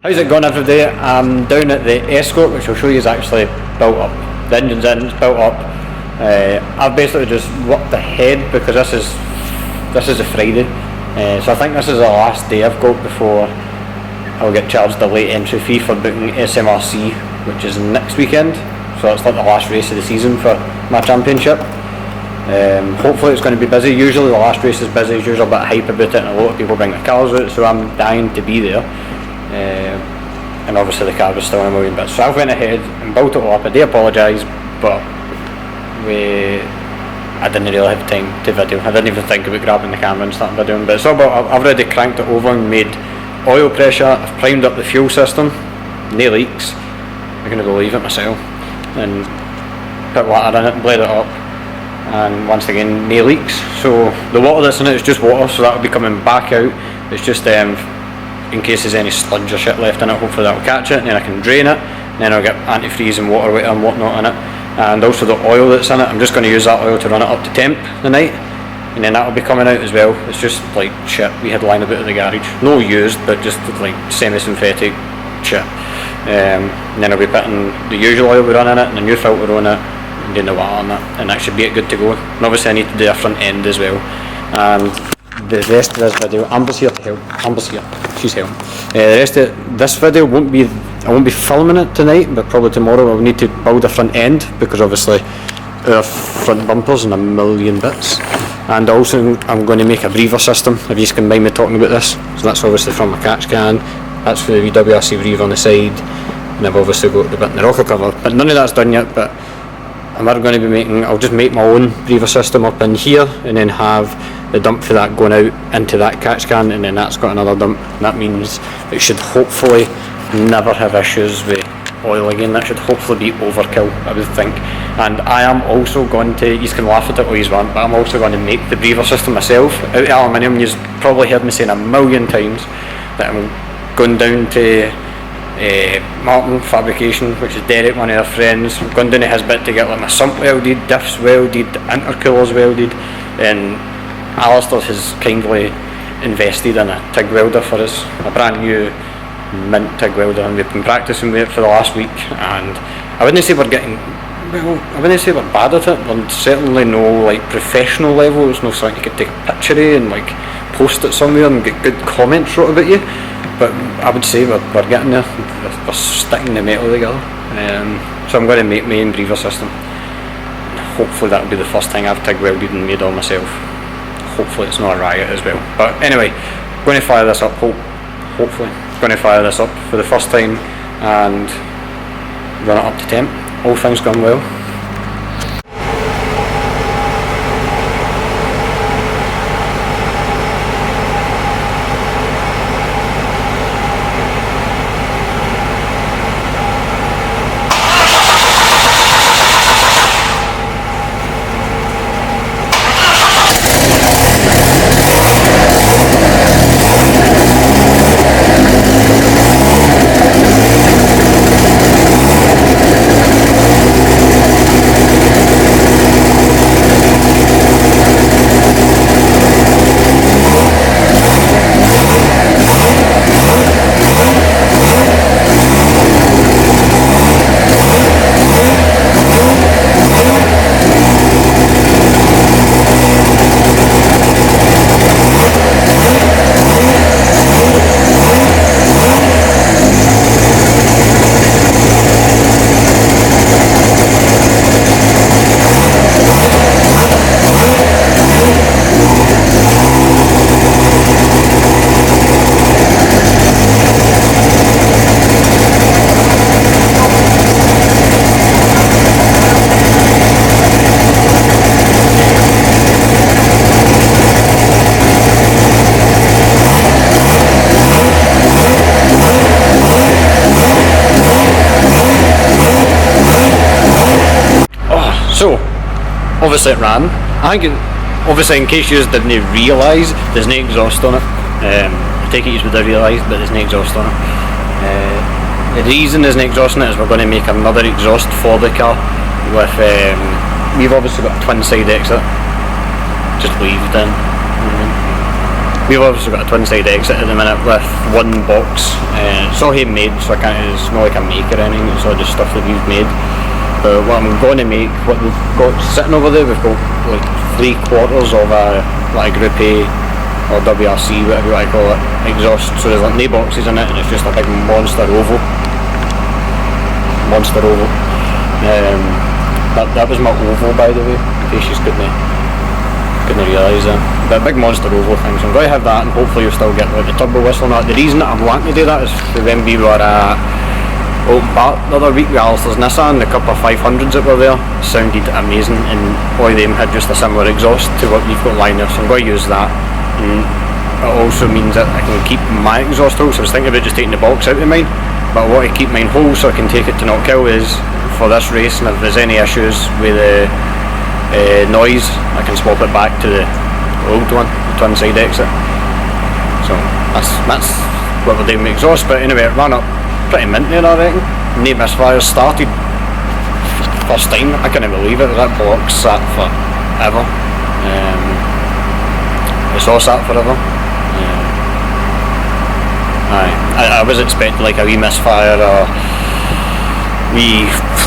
How's it going, everybody? I'm down at the Escort, which I'll show you is actually built up. The engine's in, it's built up. I've basically just worked ahead because this is a Friday, so I think this is the last day I've got before I'll get charged a late entry fee for booking SMRC, which is next weekend. So it's like the last race of the season for my championship. Hopefully it's going to be busy. Usually the last race is busy, there's usually a bit of hype about it and a lot of people bring their cars out, so I'm dying to be there. And obviously the car was still in a million bits, so I went ahead and built it all up. I do apologise, but I didn't really have time to video. I didn't even think about grabbing the camera and starting videoing, but it's all about, I've already cranked it over and made oil pressure. I've primed up the fuel system, no leaks. I'm going to go leave it myself and put water in it and blade it up, and once again no leaks. So the water that's in it is just water, so that will be coming back out. It's just in case there's any sludge or shit left in it, hopefully that will catch it, and then I can drain it, and then I'll get antifreeze and water weight and whatnot in it. And also the oil that's in it, I'm just going to use that oil to run it up to temp the night, and then that will be coming out as well. It's just like shit we had lying about in the garage, no used, but just like semi-synthetic shit. And then I'll be putting the usual oil we run in it and the new filter on it and doing the water on it, and that should be it good to go. And obviously I need to do a front end as well. And the rest of this video, Amber's here to help. Amber's here, she's helping. The rest of this video I won't be filming it tonight, but probably tomorrow I'll need to build a front end, because obviously our front bumper's in a million bits. And also I'm going to make a breather system, if you can mind me talking about this. So that's obviously from my catch can, that's for the WRC breather on the side, and I've obviously got the bit in the rocker cover, but none of that's done yet. But I'm going to be making, I'll just make my own breather system up in here, and then have the dump for that going out into that catch can, and then that's got another dump. And that means it should hopefully never have issues with oil again. That should hopefully be overkill, I would think. And I am also going to, you can laugh at it all you want, but I'm also going to make the breather system myself out of aluminium. You've probably heard me saying a million times that I'm going down to Martin Fabrication, which is Derek, one of our friends. I'm going down to his bit to get like my sump welded, diffs welded, intercoolers welded, and Alistair has kindly invested in a TIG welder for us, a brand new mint TIG welder, and we've been practicing with it for the last week. And I wouldn't say we're getting, well, I wouldn't say we're bad at it. We're certainly no like professional level. It's no something you could take a picture of and like post it somewhere and get good comments wrote about you. But I would say we're getting there. We're sticking the metal together. So I'm going to make my own breather system. Hopefully that'll be the first thing I've TIG welded and made all myself. Hopefully it's not a riot as well. But anyway, going to fire this up. Hopefully going to fire this up for the first time and run it up to temp. All things going well. So, obviously it ran. I think, obviously in case you didn't realise, there's no exhaust on it. I take it you would have realised, but there's no exhaust on it. The reason there's no exhaust on it is we're going to make another exhaust for the car. With we've obviously got a twin side exit, just weaved in. We've obviously got a twin side exit at the minute with one box. It's all handmade, so it's not like a make or anything, it's all just stuff that we've made. But what I'm going to make, what we've got sitting over there, we've got like 3/4 of a like Group A or WRC, whatever you want to call it, exhaust. So there's like no boxes in it, and it's just a big monster oval. That was my oval, by the way, in case you couldn't realise that. But a big monster oval thing, so I'm going to have that, and hopefully you'll still get like the turbo whistle on that. The reason that I'm wanting to do that is when we were at Open Park the other week with Alistair's Nissan, the couple of 500s that were there sounded amazing, and all of them had just a similar exhaust to what we've got lying there, so I'm going to use that. And it also means that I can keep my exhaust whole, so I was thinking about just taking the box out of mine, but I want to keep mine whole so I can take it to Knockhill is for this race, and if there's any issues with the noise, I can swap it back to the old one, the twin side exit. So that's what we're doing with exhaust. But anyway, it ran up pretty mint there, I reckon. No misfires started first time. I can't believe it. That block sat forever. It's all sat forever. I was expecting like a wee misfire or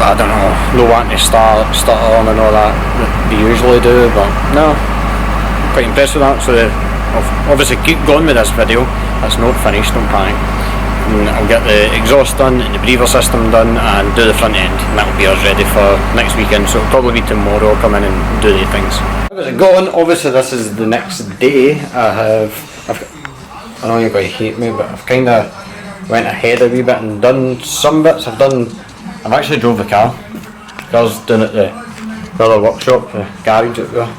I don't know, no wanting to start on and all that they usually do, but no, I'm quite impressed with that. So I'll obviously keep going with this video, it's not finished, don't panic. And I'll get the exhaust done and the breather system done and do the front end, and that'll be us ready for next weekend, so it'll probably be tomorrow I'll come in and do the things. How's it going? Obviously this is the next day. I know you're going to hate me, but I've kind of went ahead a wee bit and done some bits. I've actually drove the car. The car's down at the other workshop, the garage that we're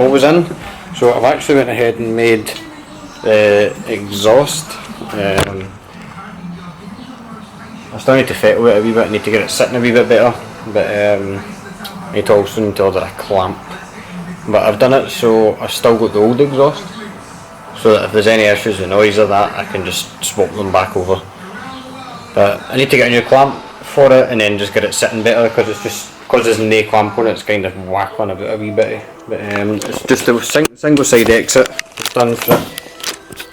always in. So I've actually went ahead and made the exhaust. I still need to fettle it a wee bit, I need to get it sitting a wee bit better. But I need to also order a clamp. But I've done it so I've still got the old exhaust, so that if there's any issues with noise or that, I can just swap them back over. But I need to get a new clamp for it and then just get it sitting better, because there's no clamp on it, it's kind of wackling about a wee bit. But it's just a single side exit done for it,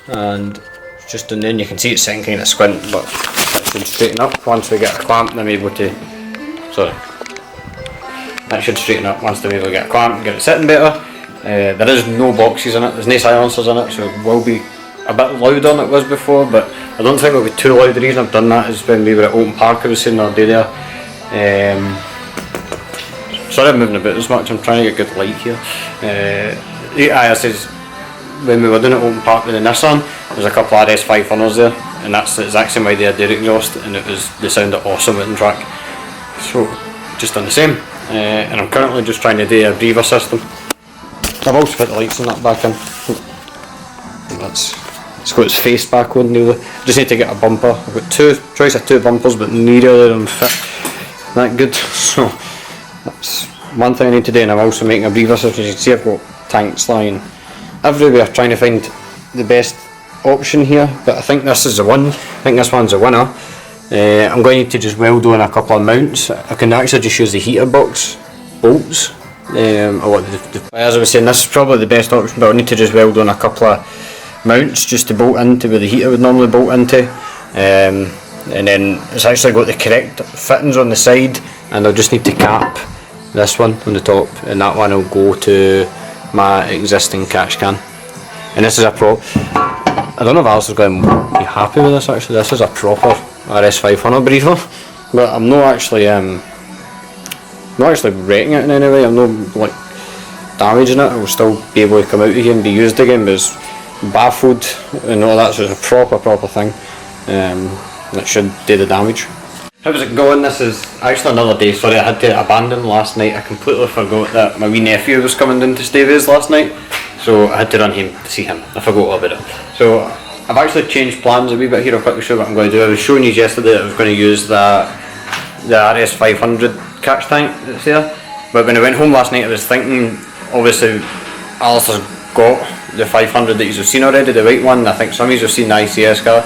and just and then you can see it's sitting kind of squint, but that should straighten up once we get a clamp. And I'm able to, that should straighten up once I'm able to get a clamp and get it sitting better. There is no boxes in it, there's no silencers in it, so it will be a bit louder than it was before, but I don't think it'll be too loud. The reason I've done that is when we were at Open Park, I was saying the other day there. Sorry I'm moving about as much, I'm trying to get good light here. I says when we were doing it at Open Park with the Nissan, there's a couple of RS500s there, and that's the exact same way they had their exhaust, and they sounded awesome out in track. So just done the same, and I'm currently just trying to do a breather system. I've also put the lights on that back in. It's got its face back on nearly. Just need to get a bumper. I've got choice of two bumpers, but neither of them fit that good. So that's one thing I need to do, and I'm also making a breather system. As you can see, I've got tanks lying everywhere, trying to find the best option here. But I think this is the one. I think this one's a winner. I'm going to need to just weld on a couple of mounts. I can actually just use the heater box bolts. As I was saying, this is probably the best option, but I need to just weld on a couple of mounts just to bolt into where the heater would normally bolt into, and then it's actually got the correct fittings on the side, and I'll just need to cap this one on the top, and that one will go to my existing catch can. And this is a I don't know if Alice is going to be happy with this actually. This is a proper RS500 breather, but I'm not actually wrecking it in any way. I'm not like damaging it. It will still be able to come out of here and be used again, but it's baffled and all that, so it's a proper thing, and it should do the damage. How's it going? This is actually another day. Sorry, I had to abandon last night. I completely forgot that my wee nephew was coming down to stay with us last night, so I had to run home to see him. I forgot all about it. So I've actually changed plans a wee bit here. I'll quickly show what I'm going to do. I was showing you yesterday that I was going to use the RS500 catch tank that's there, but when I went home last night I was thinking, obviously Alistair's got the 500 that you've seen already, the white one. I think some of you have seen the ICS car,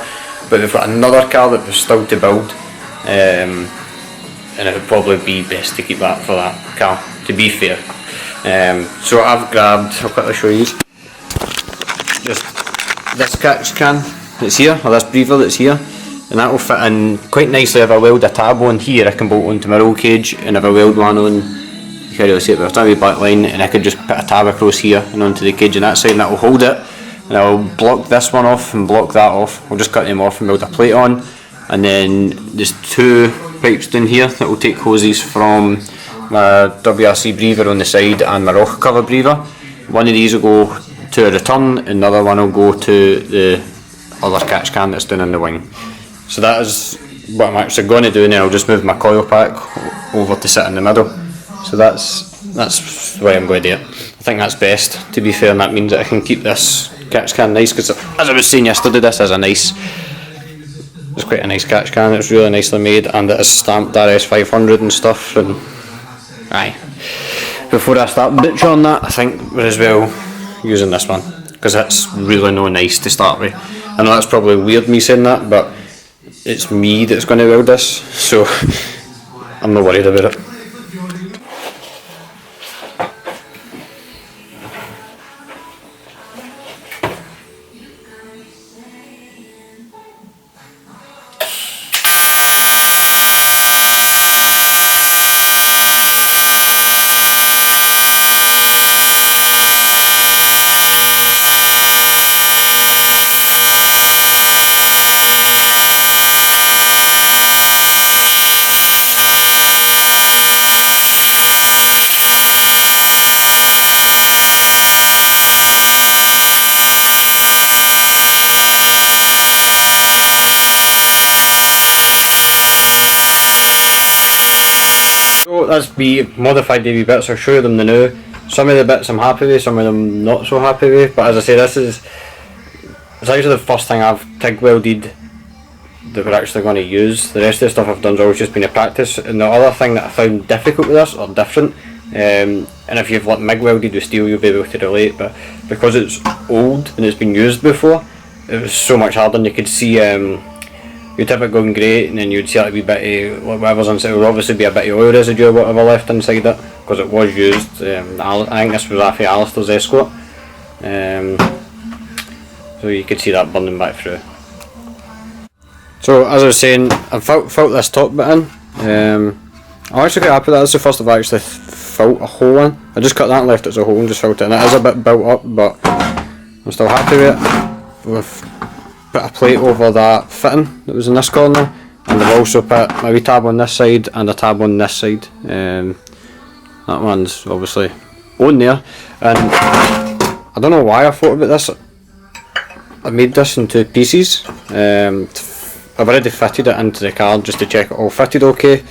but we've got another car that was still to build, and it would probably be best to keep that for that car, to be fair. So I've grabbed, I'll quickly show you, just this catch can that's here, or this breather that's here, and that will fit in quite nicely. If I weld a tab on here, I can bolt onto my roll cage, and if I weld one on, you can't really see it, but I've done a wee back line, and I could just put a tab across here and onto the cage on that side, and that will hold it, and I'll block this one off and block that off. We'll just cut them off and weld a plate on, and then there's two pipes down here that will take hoses from my WRC breather on the side and my rocker cover breather. One of these will go to a return, and another one will go to the other catch can that's down in the wing. So that is what I'm actually going to do, and then I'll just move my coil pack over to sit in the middle. So that's the way I'm going to do it. I think that's best, to be fair, and that means that I can keep this catch can nice, because as I was saying yesterday, this is it's quite a nice catch can. It's really nicely made, and it is stamped RS500 and stuff, and aye. Before I start bitching on that, I think we're as well using this one, because it's really no nice to start with. I know that's probably weird me saying that, but it's me that's going to weld this, so I'm not worried about it. So that's me modified the wee bits. I'll show them the new. Some of the bits I'm happy with, some of them not so happy with, but as I say, it's actually the first thing I've TIG welded that we're actually going to use. The rest of the stuff I've done has always just been a practice. And the other thing that I found difficult with this, or different, and if you've like MIG welded with steel, you'll be able to relate, but because it's old and it's been used before, it was so much harder, and you could see you'd have it going great, and then you'd see a wee bit of whatever's inside. There would obviously be a bit of oil residue or whatever left inside it, because it was used. I think this was off of Alistair's Escort, so you could see that burning back through. So as I was saying, I've felt this top bit in. I'm actually quite happy that that's the first I've actually felt a hole in. I just cut that and left it as a hole and just felt it, and it is a bit built up, but I'm still happy with it. We've put a plate over that fitting that was in this corner, and I've also put my wee tab on this side and a tab on this side. That one's obviously on there, and I don't know why I thought about this. I made this in two pieces. I've already fitted it into the car just to check it all fitted okay.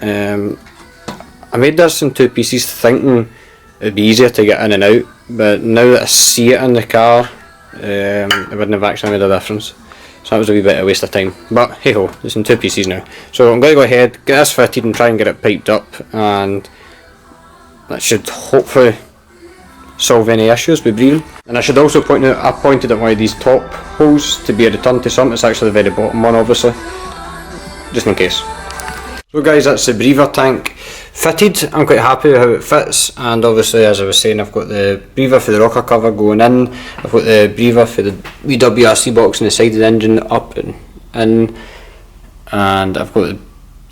I made this in two pieces thinking it'd be easier to get in and out, but now that I see it in the car, it wouldn't have actually made a difference. So that was a wee bit of a waste of time, but hey ho, it's in two pieces now. So I'm going to go ahead, get this fitted and try and get it piped up, and that should hopefully solve any issues with breathing. And I should also point out, I pointed at one of these top holes to be a return to sump. It's actually the very bottom one, obviously, just in case. So guys, that's the breather tank fitted. I'm quite happy with how it fits, and obviously, as I was saying, I've got the breather for the rocker cover going in, I've got the breather for the WRC box on the side of the engine up and in, and I've got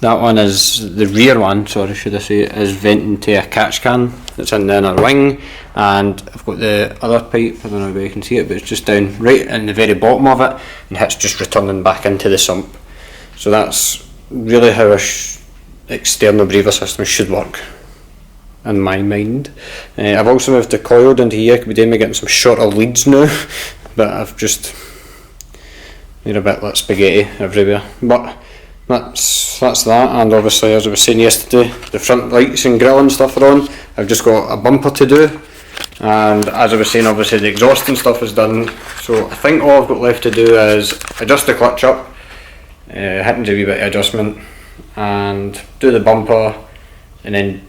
that one is the rear one, sorry should I say, is venting to a catch can that's in the inner wing, and I've got the other pipe, I don't know if you can see it, but it's just down right in the very bottom of it, and it's just returning back into the sump. So that's really how a external breather system should work, in my mind. I've also moved the coil down to here. Could be doing me getting some shorter leads now, but I've just made a bit like spaghetti everywhere. But that's that, and obviously, as I was saying yesterday, the front lights and grille and stuff are on. I've just got a bumper to do, and as I was saying, obviously the exhaust and stuff is done, so I think all I've got left to do is adjust the clutch up, hitting a wee bit of adjustment, and do the bumper, and then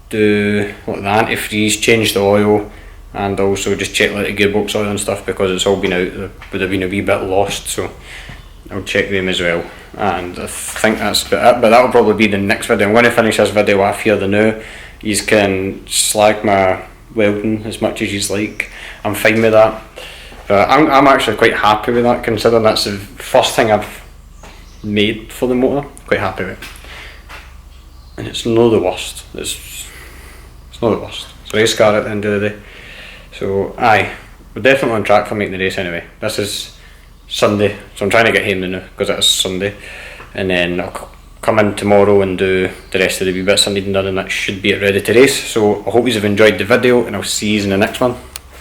do like the antifreeze, change the oil, and also just check like the gearbox oil and stuff, because it's all been out, it would have been a wee bit lost, so I'll check them as well. And I think that's about it, but that'll probably be the next video. I'm going to finish this video off here the now. You can slag my welding as much as you like, I'm fine with that. If So I'm actually quite happy with that, considering that's the first thing I've made for the motor. Quite happy with it. And it's not the worst. It's not the worst. It's a race car at the end of the day. So aye, we're definitely on track for making the race anyway. This is Sunday, so I'm trying to get home now because it is Sunday, and then I'll come in tomorrow and do the rest of the wee bits I need done, and that should be it ready to race. So I hope you've enjoyed the video, and I'll see you in the next one.